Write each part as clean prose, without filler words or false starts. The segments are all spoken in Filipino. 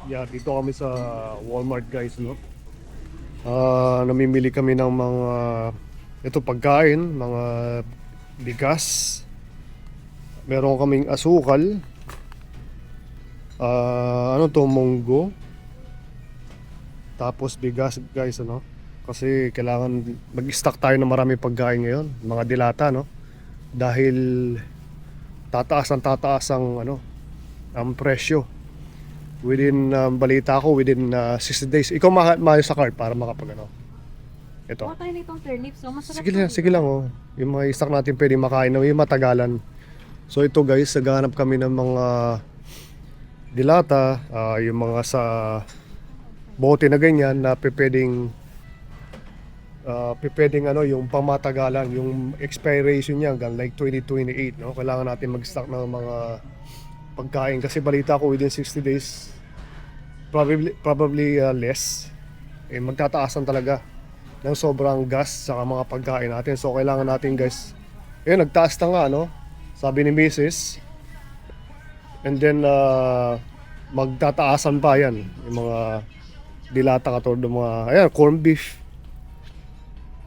Yeah, dito kami sa Walmart guys, no? Namimili kami ng mga ito pagkain, mga bigas. Meron kaming asukal. Ano to, munggo. Tapos bigas guys, ano? Kasi kailangan mag-stock tayo ng marami pagkain ngayon, mga dilata, no? Dahil tataas ang ano, ang presyo. Within balita ko within 60 days. Ikaw mahal sa card para makapag ano. Ito. Kuha tayo nitong turnips. So, masarap Sige lang oh. Yung mga stock natin pwede makain na may matagalan. So ito guys, naghahanap kami ng mga dilata, yung mga sa bote na ganyan na pwedeng ano, yung pamatagalan, yung expiration niya hanggang like 2028, no? Kailangan natin mag-stock ng mga pagkain kasi balita ko within 60 days probably less magtataasan talaga ng sobrang gas sa mga pagkain natin. So kailangan natin guys, nagtaas na nga, no? Sabi ni Mrs. And then magtataasan pa yan yung mga dilata katulad ng mga corned beef.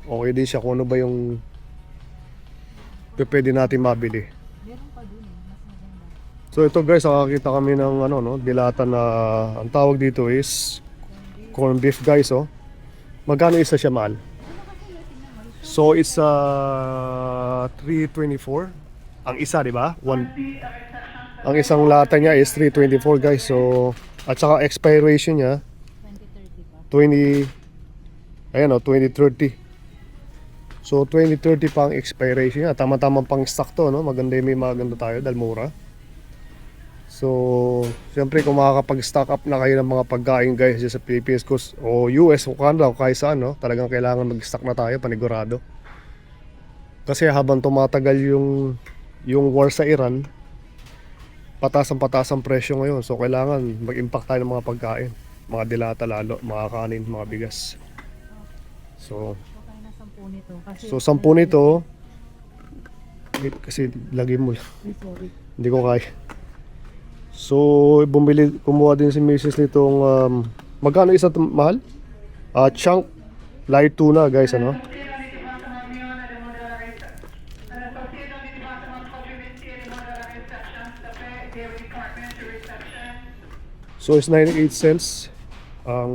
Okay din siya kung ano ba yung pwede natin mabili. Meron pa dun eh. Mas maganda. So ito guys, nakakita kami ng ano, no, dilata na ang tawag dito is corned beef guys, oh. Magkano isa siya, mahal? So it's 324 ang isa, di ba? Ang isang lata niya is 324 guys. So at saka expiration niya 2030 pa. 2030. So 2030 pa ang expiration niya. Tama-tama pang stock to, no? Maganda yung may maganda tayo dahil mura. So, siyempre kung makakapag-stock up na kayo ng mga pagkain guys sa Philippines o US o Canada o kahit saan, no? Talagang kailangan mag-stock na tayo, panigurado. Kasi habang tumatagal yung war sa Iran, patas ang presyo ngayon. So, kailangan mag-impact tayo ng mga pagkain. Mga dilata lalo, mga kanin, mga bigas. So, Okay na 10 nito. Kasi, 10 nito, kasi lagi mo lang. Ay, sorry. Hindi ko kaya. So, kumuha din si Mrs. nitong magkano isa mahal? Chunk light tuna guys, ano? So, it's 98 cents ang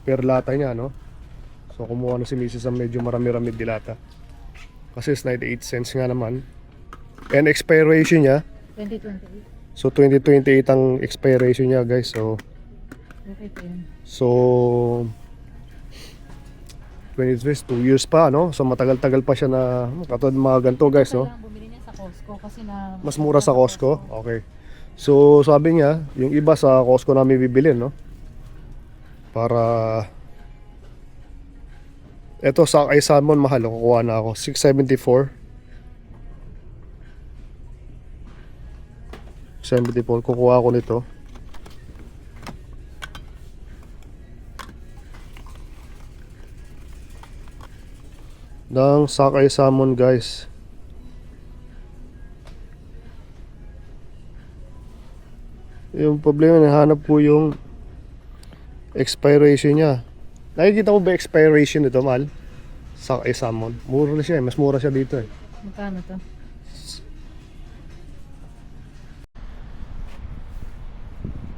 per lata niya, no? So, kumuha na si Mrs. ang medyo marami-rami dilata. Kasi it's 98 cents nga naman. And expiration niya, 2028. so 2028 ang expiration niya guys. So Okay pa yun. 2 years pa, no? So matagal-tagal pa siya na katulad ng mga ganito guys, no? Kailangan bumili niya sa Costco kasi na Mas mura sa Costco. Okay. So sabi niya, yung iba sa Costco namin bibilin, no? Para eto sa ay salmon mahal, kukuha na ako 674. 74 kukuha ako nito. Ng sakay salmon guys. Yung problema, nahanap ko yung expiration niya. Nakikita mo ba expiration nito, mahal? Sakay salmon. Mura na siya, mas mura siya dito eh. Magkano to?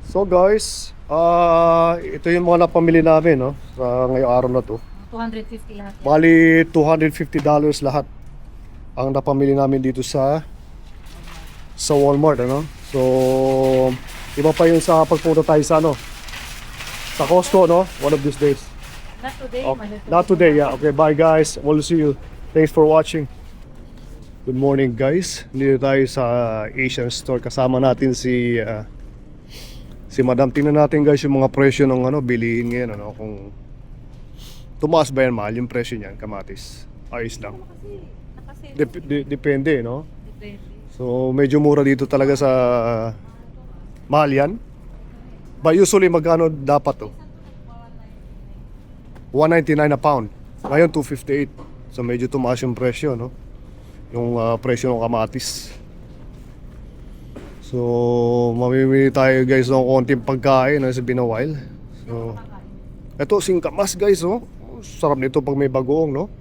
So guys, ito yung mga napamili namin, no? Sa ngayong araw na to. 250 lahat yan. Bali, $250 lahat ang napamili namin dito sa Walmart, ano? So, iba pa yun sa pagpunta tayo sa ano? Sa Costco, no? One of these days. Not today. Okay. Not today, yeah. Okay, bye guys. We'll see you. Thanks for watching. Good morning guys. Dito tayo sa Asian store. Kasama natin si Madam. Tingnan natin guys yung mga presyo ng ano, bilihin ngayon, ano, kung tumaas ba yan, mahal yung presyo niyan, kamatis. Ayos lang. Depende, no? Depende. So medyo mura dito talaga sa mahal yan. But usually magkano dapat to? 199 a pound. Ngayon 258. So medyo tumaas yung presyo, no? Yung presyo ng kamatis. So, mamimili tayo guys ng konting pagkain sa Binawil. So, ito singkamas guys, oh. Sarap nito pag may bagoong, no?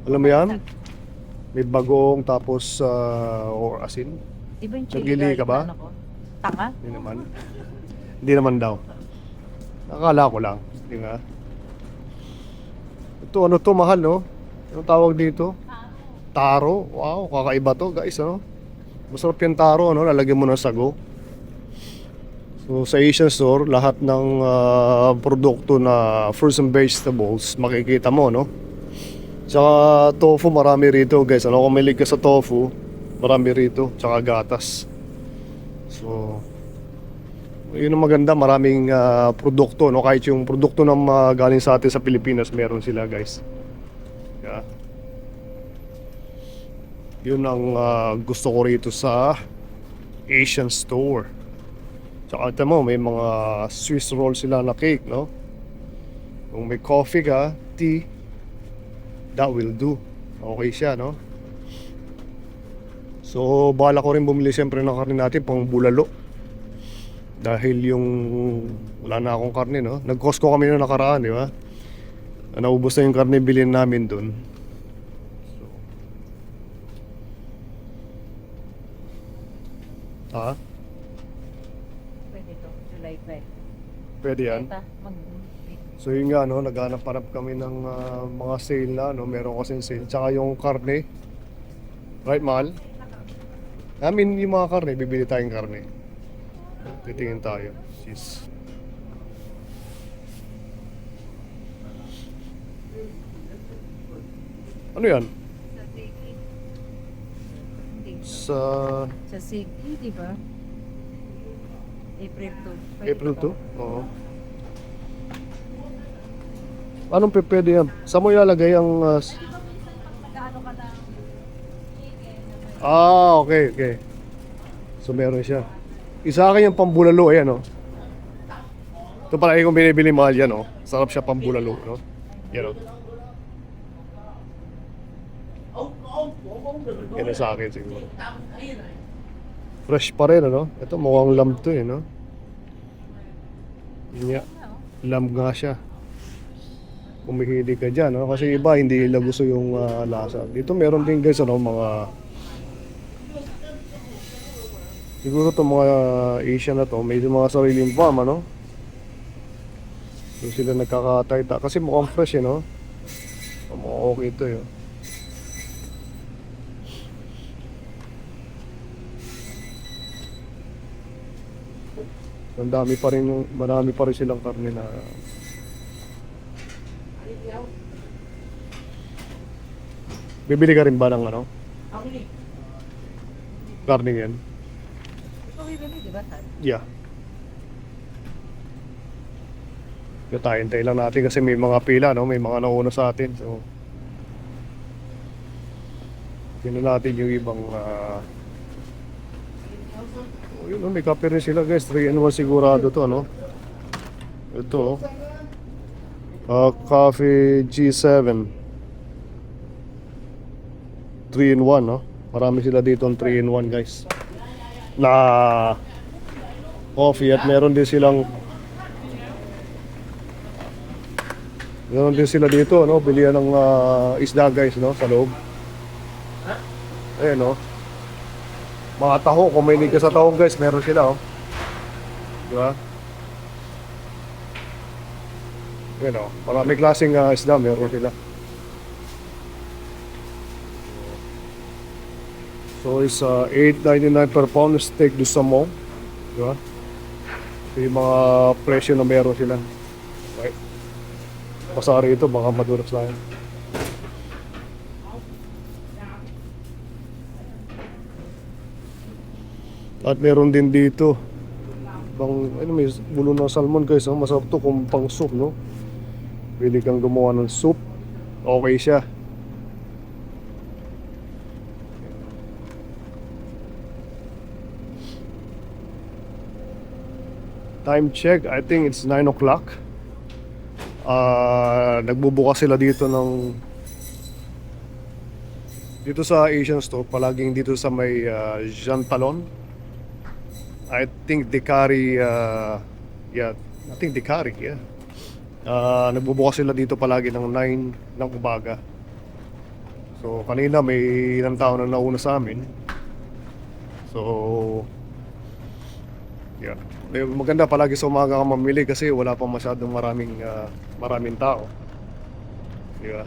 Alam mo yan? May bagoong tapos or asin. Di ba yung Nagili chili ka ba? garlic na ano ko? Tanga? Hindi naman. Hindi naman daw. Nakala ko lang. Hindi nga. Ito, ano to, mahal, no? Anong tawag dito? Taro. Wow, kakaiba to, guys, ano? Masarap yung taro, ano? Lalagyan mo ng sago. So, sa Asian store, lahat ng produkto na fruits and vegetables, makikita mo, no? Tsaka tofu, marami rito, guys. Ano, kung mahilig ka sa tofu, marami rito. Tsaka gatas. So, yun ang maganda, maraming produkto, no? Kahit yung produkto na galing sa atin sa Pilipinas, meron sila, guys. Yeah. Yun ang gusto ko rito sa Asian store. Tsaka ito mo, may mga Swiss roll sila na cake, no? Kung may coffee ka, tea, that will do. Okay siya, no? So, bala ko rin bumili siyempre ng karne natin pang bulalo. Dahil yung wala na akong karne, no? Nag-Costco kami na nakaraan, di ba? Naubos na yung karne bilhin namin dun. So. Ha? Pwede to, July 5. Pwede yan? Ito, So yun nga, no, naghanap-hanap kami ng mga sale na, no, meron kasing sale. Tsaka yung karne, right, mahal? Namin yung mga karne, bibili tayong karne. Titingin tayo, sis. Ano yan? Hindi. Sa Sa Siggy, di ba? April 2. April 2? Oo. Anong pwede yan? Saan mo ilalagay ang... Magkaano ka ng chicken? okay, okay. So meron siya. Isa akin yung pambulalo, ayan, oh. Ito pala yung binibili mahal yan, oh. Sarap siya pambulalo, no? Yan, oh. Yan ang sa akin siguro. Fresh pa rin, ano? Ito mukhang lamb to, no? Yun nga. Lamb nga siya. Kung mahilig ka dyan, no? Kasi iba hindi nila gusto yung lasa. Dito meron din guys, ano, mga... Siguro itong mga Asian na to, may mga sariling farm, ano? Doon sila nagkakatayta. Kasi mukhang fresh, no? Mukhang okay ito, yun. Marami pa rin silang karne na... Bibili ka rin ba ng ano? Karne yan? Ikaw bibili, di ba, Tad? Yeah. Kaya tayo, hintay lang natin kasi may mga pila, no? May mga nauna sa atin. So, tingnan natin yung ibang... yun, no? May kape rin sila, guys. 3-in-1 sigurado to, ano? Ito, coffee G7. 3-in-1, no? Marami sila dito ng 3-in-1, guys. Na coffee at meron din sila dito, no? Bilihan ng isda, guys, no? Sa loob. Ayan, no? Mga taho, kung may ka sa taho, guys, meron sila, oh. Diba? Ayan, oh. Marami klaseng isda, meron sila. So it's $8.99 per pound steak do samo. Diba? So yung mga presyo na meron sila. Okay. Pasari ito, baka madulas na yan. At meron din dito may bulo ng salmon, guys, no? Masarap to kung pang soup, no? Pwede kang gumawa ng soup. Okay siya. Time check, I think it's 9 o'clock. Nagbubukas sila dito dito sa Asian store, palaging dito sa may Jean Talon. I think Dekari, yeah, I think Dekari, yeah. Nagbubukas sila dito palagi ng 9 ng umaga. So kanina may ilang tao na nauna sa amin. So yeah, maganda palagi sa umaga ka mamili kasi wala pa masyadong maraming tao. Di ba?